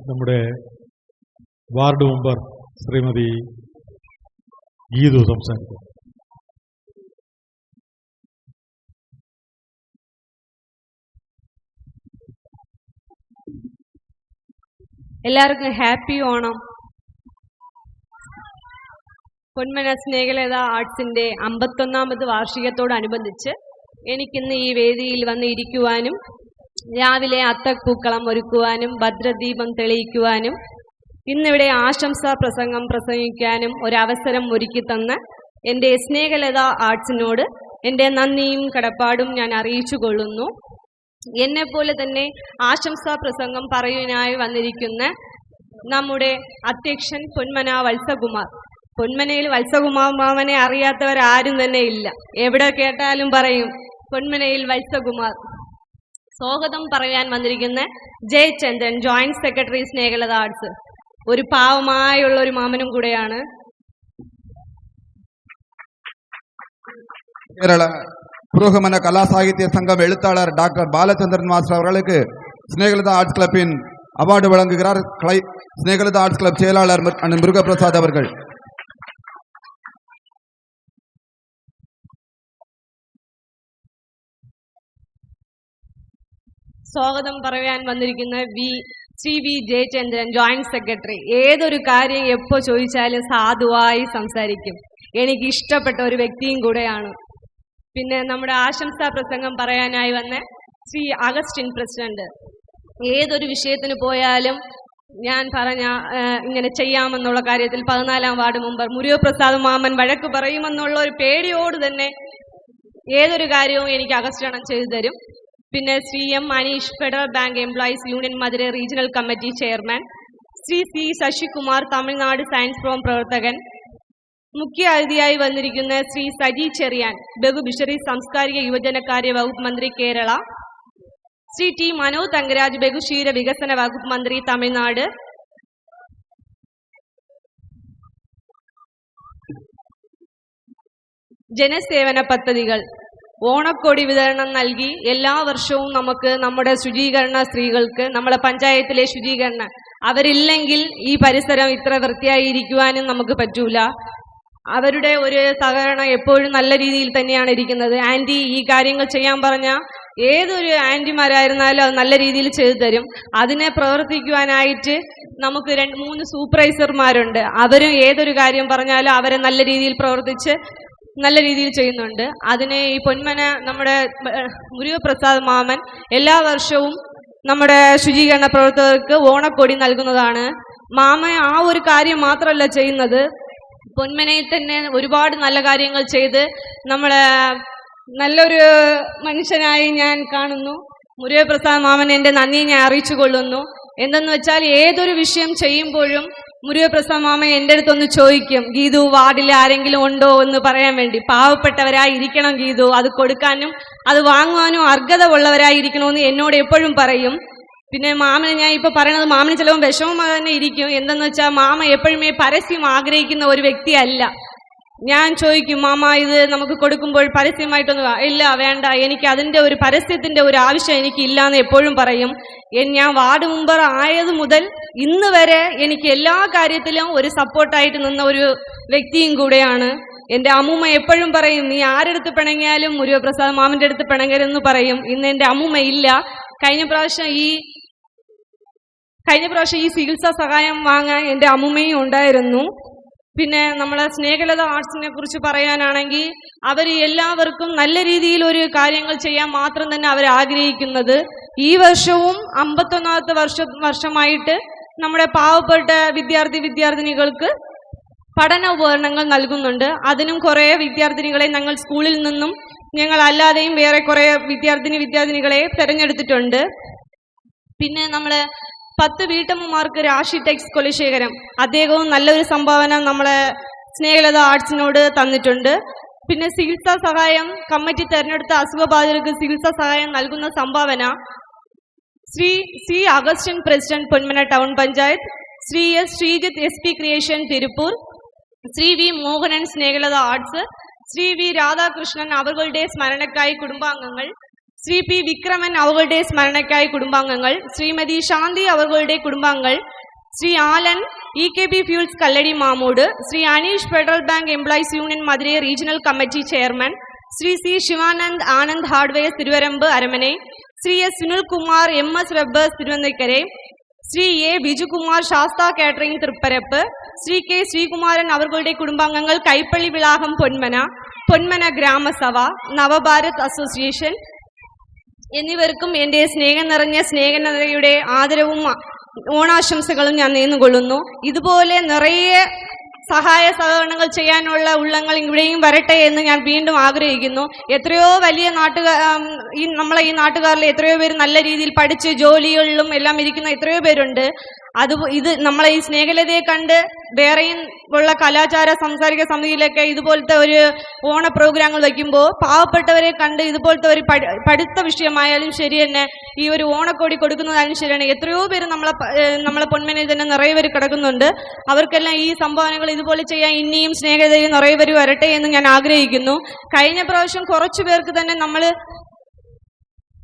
നമ്മുടെ ward member Shrimati Geethu സംസാരിക്കും. എല്ലാവർക്കും ഹാപ്പി ഓണം. പൊന്മന സ്നേഹലത ആർട്സിന്റെ 51ാമത് വാർഷികത്തോടനുബന്ധിച്ച് എനിക്കിന്ന് ഈ വേദിയിൽ വന്ന് ഇരിക്കുവാനും രാവിലെ അത്തപ്പൂക്കളം ഒരുക്കുവാനും ഭദ്രദീപം തെളിയിക്കുവാനും ഇന്നിവിടെ ആശംസാ പ്രസംഗം പ്രസംഗിക്കാനും ഒരവസരം ഒരുക്കി തന്ന എൻ്റെ സ്നേഹലത ആർട്സിനോട് എൻ്റെ നന്ദിയും കടപ്പാടും ഞാൻ അറിയിച്ചു കൊള്ളുന്നു. എന്നെപ്പോലെ തന്നെ ആശംസാ പ്രസംഗം പറയുവാനായി വന്നിരിക്കുന്ന നമ്മുടെ അധ്യക്ഷൻ പൊന്മന വത്സകുമാർ. പൊന്മനയിൽ വത്സകുമാർ മാമനെ അറിയാത്തവരാരും തന്നെ ഇല്ല. എവിടെ കേട്ടാലും പറയും പൊന്മനയിൽ വത്സകുമാർ. സ്വാഗതം പറയാൻ വന്നിരിക്കുന്ന Jayachandran, joint secretary Snehalatha arts. ഒരു പാവമായുള്ള ഒരു മാമനും കൂടെയാണ്. കേരള புரோகமன கலாசாகித்ய சங்கம் எழுத்தாளர் டாக்டர் பாலச்சந்திரன் மாஸ்டர் அவர்களுக்கு ஸ்னேகலதா ஆர்ட்ஸ் கிளப்பின் அவார்டு வழங்குகிறார் ஸ்னேகலதா ஆர்ட்ஸ் கிளப் செயலாளர் முருகப்பிரசாத் அவர்கள். സ്വാഗതം പറയാൻ വന്നിരിക്കുന്ന Shri V Jayachandran, joint secretary. ഏതൊരു കാര്യം എപ്പോ ചോദിച്ചാലും സാധുവായി സംസാരിക്കും. എനിക്ക് ഇഷ്ടപ്പെട്ട ഒരു വ്യക്തിയും കൂടെയാണ്. പിന്നെ നമ്മുടെ ആശംസാ പ്രസംഗം പറയാനായി വന്ന ശ്രീ അഗസ്റ്റിൻ പ്രസിഡന്റ്. ഏതൊരു വിഷയത്തിന് പോയാലും ഞാൻ പറഞ്ഞ ഇങ്ങനെ ചെയ്യാമെന്നുള്ള കാര്യത്തിൽ 14ാം വാർഡ് മെമ്പർ മുരുകപ്രസാദ് മാമൻ വഴക്ക് പറയുമെന്നുള്ള ഒരു പേടിയോട് തന്നെ ഏതൊരു കാര്യവും എനിക്ക് അഗസ്റ്റണം ചെയ്തു തരും. പിന്നെ Shri M Anish, federal bank employees union Madurai regional committee chairman. Shri C Sasikumar, Tamil Nadu science forum പ്രവർത്തകൻ. മുഖ്യ അതിഥിയായി വന്നിരിക്കുന്ന ശ്രീ സജി ചെറിയാൻ, ബഹുഭിഷറി സാംസ്കാരിക യുവജനകാര്യ വകുപ്പ് മന്ത്രി കേരള. ശ്രീ ടി മനോജ് തങ്കരാജ്, ബഹുക്ഷീര വികസന വകുപ്പ് മന്ത്രി തമിഴ്നാട്. ജനസേവന പദ്ധതികൾ, ഓണക്കോടി വിതരണം നൽകി എല്ലാ വർഷവും നമുക്ക് നമ്മുടെ ശുചീകരണ സ്ത്രീകൾക്ക്, നമ്മളെ പഞ്ചായത്തിലെ ശുചീകരണ, അവരില്ലെങ്കിൽ ഈ പരിസരം ഇത്ര വൃത്തിയായിരിക്കുവാനും നമുക്ക് പറ്റൂല. അവരുടെ ഒരു സഹകരണം എപ്പോഴും നല്ല രീതിയിൽ തന്നെയാണ് ഇരിക്കുന്നത്. ആന്റി ഈ കാര്യങ്ങൾ ചെയ്യാൻ പറഞ്ഞാൽ ഏതൊരു ആന്റിമാരായിരുന്നാലും അത് നല്ല രീതിയിൽ ചെയ്തു തരും. അതിനെ പ്രവർത്തിക്കുവാനായിട്ട് നമുക്ക് 2-3 സൂപ്പർവൈസർമാരുണ്ട്. അവരും ഏതൊരു കാര്യം പറഞ്ഞാലും അവരെ നല്ല രീതിയിൽ പ്രവർത്തിച്ച് നല്ല രീതിയിൽ ചെയ്യുന്നുണ്ട്. അതിനെ ഈ പൊന്മന നമ്മുടെ മുരുകപ്രസാദ് മാമൻ എല്ലാ വർഷവും നമ്മുടെ ശുചീകരണ പ്രവർത്തകർക്ക് ഓണക്കൊടി നൽകുന്നതാണ്. മാമ ആ ഒരു കാര്യം മാത്രമല്ല ചെയ്യുന്നത്, പൊന്മനയിൽ തന്നെ ഒരുപാട് നല്ല കാര്യങ്ങൾ ചെയ്ത് നമ്മളെ നല്ലൊരു മനുഷ്യനായി ഞാൻ കാണുന്നു. മുരുകപ്രസാദ് മാമൻ എൻ്റെ നന്ദി ഞാൻ അറിയിച്ചു കൊള്ളുന്നു. എന്തെന്ന് വെച്ചാൽ ഏതൊരു വിഷയം ചെയ്യുമ്പോഴും മുരുകപ്രസാദ് മാമൻ എൻ്റെ അടുത്തൊന്ന് ചോദിക്കും, ഗീതു വാർഡിൽ ആരെങ്കിലും ഉണ്ടോ എന്ന് പറയാൻ വേണ്ടി. പാവപ്പെട്ടവരായി ഇരിക്കണം ഗീതു, അത് കൊടുക്കാനും അത് വാങ്ങുവാനും അർഹത ഉള്ളവരായിരിക്കണമെന്ന് എന്നോട് എപ്പോഴും പറയും. പിന്നെ മാമന് ഞാൻ ഇപ്പൊ പറയണത് മാമന് ചിലപ്പോൾ വിഷമമായി തന്നെ ഇരിക്കും. എന്തെന്ന് വെച്ചാൽ മാമ എപ്പോഴുമേ പരസ്യം ആഗ്രഹിക്കുന്ന ഒരു വ്യക്തിയല്ല. ഞാൻ ചോദിക്കും, മാമ ഇത് നമുക്ക് കൊടുക്കുമ്പോൾ പരസ്യമായിട്ടൊന്നും ഇല്ല, വേണ്ട, എനിക്ക് അതിൻ്റെ ഒരു പരസ്യത്തിന്റെ ഒരു ആവശ്യം എനിക്കില്ല എന്ന് എപ്പോഴും പറയും. ഞാൻ വാർഡ് മെമ്പർ ആയത് മുതൽ ഇന്ന് വരെ എനിക്ക് എല്ലാ കാര്യത്തിലും ഒരു സപ്പോർട്ടായിട്ട് നിന്ന ഒരു വ്യക്തിയും കൂടെയാണ്. എൻ്റെ അമ്മൂമ്മ എപ്പോഴും പറയും, നീ ആരെടുത്ത് പിണങ്ങിയാലും മുരുകപ്രസാദ് മാമന്റെ അടുത്ത് പിണങ്ങരുതെന്ന് പറയും. ഇന്ന് എൻ്റെ അമ്മൂമ്മ ഇല്ല. കഴിഞ്ഞ പ്രാവശ്യം ഈ ചികിത്സാ സഹായം വാങ്ങാൻ എൻ്റെ അമ്മൂമ്മയും ഉണ്ടായിരുന്നു. പിന്നെ നമ്മളെ സ്നേഹലത ആർട്സിനെ കുറിച്ച് പറയാനാണെങ്കിൽ അവർ എല്ലാവർക്കും നല്ല രീതിയിൽ ഒരു കാര്യങ്ങൾ ചെയ്യാൻ മാത്രം തന്നെ അവർ ആഗ്രഹിക്കുന്നത്. ഈ വർഷവും 51ാമത്തെ വർഷമായിട്ട് നമ്മുടെ പാവപ്പെട്ട വിദ്യാർത്ഥിനികൾക്ക് പഠന ഉപകരണങ്ങൾ നൽകുന്നുണ്ട്. അതിനും കുറേ വിദ്യാർത്ഥിനികളെ ഞങ്ങൾ സ്കൂളിൽ നിന്നും ഞങ്ങൾ അല്ലാതെയും വേറെ കുറേ വിദ്യാർത്ഥിനികളെ തിരഞ്ഞെടുത്തിട്ടുണ്ട്. പിന്നെ നമ്മളെ 10 വീട്ടമ്മമാർക്ക് രാശി ടെക്സ് കൊലശേഖരം, അദ്ദേഹവും നല്ലൊരു സംഭാവന നമ്മളെ സ്നേഹലത ആർട്സിനോട് തന്നിട്ടുണ്ട്. പിന്നെ ചികിത്സാ സഹായം, കമ്മിറ്റി തെരഞ്ഞെടുത്ത അസുഖബാധിതർക്ക് ചികിത്സാ സഹായം നൽകുന്ന സംഭാവന Shri C Augustine president Ponmana town panchayat, Shri S Sreejith SP creation Tiruppur, Shri V Mohanan Snehalatha arts, Shri V Radhakrishnan അവരുടെ സ്മരണക്കായി കുടുംബാംഗങ്ങൾ, ശ്രീ പി വിക്രമൻ അവരുടെ സ്മരണയ്ക്കായി കുടുംബാംഗങ്ങൾ, ശ്രീമതി ശാന്തി അവരുടെ കുടുംബാംഗങ്ങൾ, Shri Alan EKB fuels Kalladi Mamoodu, Shri Anish federal bank employees union Madurai regional committee chairman, Shri C Sivanand Anand hardware Thiruvarambu Aramana, Shri S Sunilkumar MS rubbers Thiruvananthapuram, Shri A Bijukumar Sastha catering Thripparappu, Shri K Sreekumaran അവരുടെ കുടുംബാംഗങ്ങൾ കൈപ്പള്ളി വിളാഹം പൊന്മന ഗ്രാമസഭ, നവഭാരത് അസോസിയേഷൻ എന്നിവർക്കും എൻ്റെ സ്നേഹം നിറഞ്ഞ സ്നേഹനതയുടെ ആദരവും ഓണാശംസകളും ഞാൻ നേർന്നുകൊള്ളുന്നു. ഇതുപോലെ നിറയെ സഹായ സഹകരണങ്ങൾ ചെയ്യാനുള്ള ഉള്ളങ്ങൾ ഇവിടെയും വരട്ടെ എന്ന് ഞാൻ വീണ്ടും ആഗ്രഹിക്കുന്നു. എത്രയോ വലിയ നമ്മളെ ഈ നാട്ടുകാരിൽ എത്രയോ പേര് നല്ല രീതിയിൽ പഠിച്ച് ജോലികളിലും എല്ലാം ഇരിക്കുന്ന എത്രയോ പേരുണ്ട്. ഇത് നമ്മളെ ഈ സ്നേഹലതയെ കണ്ട് വേറെയും ഉള്ള കലാചാര സാംസ്കാരിക സമിതിയിലൊക്കെ ഇതുപോലത്തെ ഒരു ഓണ പ്രോഗ്രാമുകൾ വയ്ക്കുമ്പോൾ പാവപ്പെട്ടവരെ കണ്ട് ഇതുപോലത്തെ ഒരു പഠിത്ത വിഷയമായാലും ശരി തന്നെ ഈ ഒരു ഓണക്കോടി കൊടുക്കുന്നതായാലും ശരിയാണ്. എത്രയോ പേര് നമ്മളെ പൊന്മനയിൽ തന്നെ നിറയെ പേര് കിടക്കുന്നുണ്ട്. അവർക്കെല്ലാം ഈ സംഭാവനകൾ ഇതുപോലെ ചെയ്യാൻ ഇനിയും സ്നേഹതയും നിറയെ പേര് വരട്ടെ എന്ന് ഞാൻ ആഗ്രഹിക്കുന്നു. കഴിഞ്ഞ പ്രാവശ്യം കുറച്ചു പേർക്ക് തന്നെ നമ്മൾ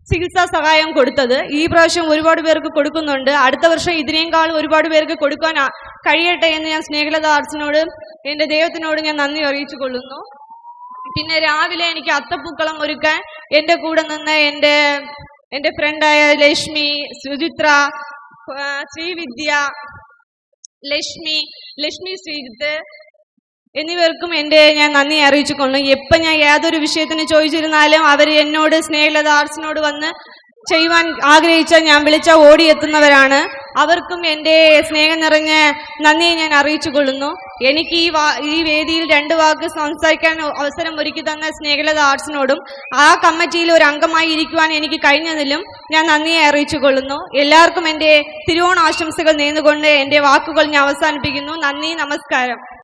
ചികിത്സാ സഹായം കൊടുത്തത് ഈ പ്രാവശ്യം ഒരുപാട് പേർക്ക് കൊടുക്കുന്നുണ്ട്. അടുത്ത വർഷം ഇതിനേക്കാൾ ഒരുപാട് പേർക്ക് കൊടുക്കാൻ കഴിയട്ടെ എന്ന് ഞാൻ സ്നേഹലത ആർട്സിനോട് എൻ്റെ ദൈവത്തിനോട് ഞാൻ നന്ദി അറിയിച്ചു കൊള്ളുന്നു. പിന്നെ രാവിലെ എനിക്ക് അത്തപ്പൂക്കളം ഒരുക്കാൻ എൻ്റെ കൂടെ നിന്ന് എൻ്റെ ഫ്രണ്ടായ ലക്ഷ്മി, സുചിത്ര, ശ്രീവിദ്യ, ലക്ഷ്മി ശ്രീജിത്ത് എന്നിവർക്കും ഞാൻ നന്ദി അറിയിച്ചു കൊള്ളുന്നു. എപ്പം ഞാൻ ഏതൊരു വിഷയത്തിന് ചോദിച്ചിരുന്നാലും അവർ എന്നോട് സ്നേഹലത ആർട്സിനോട് വന്ന് ചെയ്യുവാൻ ആഗ്രഹിച്ചാൽ ഞാൻ വിളിച്ചാൽ ഓടിയെത്തുന്നവരാണ്. അവർക്കും എൻ്റെ സ്നേഹം നിറഞ്ഞ നന്ദിയെ ഞാൻ അറിയിച്ചു കൊള്ളുന്നു. എനിക്ക് ഈ വേദിയിൽ 2 വാക്ക് സംസാരിക്കാൻ അവസരം ഒരുക്കി തന്ന സ്നേഹലത ആർട്സിനോടും ആ കമ്മിറ്റിയിൽ ഒരു അംഗമായി ഇരിക്കുവാൻ എനിക്ക് കഴിഞ്ഞതിലും ഞാൻ നന്ദിയെ അറിയിച്ചു കൊള്ളുന്നു. എല്ലാവർക്കും എൻ്റെ തിരുവോണ ആശംസകൾ നേർന്നുകൊണ്ട് എൻ്റെ വാക്കുകൾ ഞാൻ അവസാനിപ്പിക്കുന്നു. നന്ദി, നമസ്കാരം.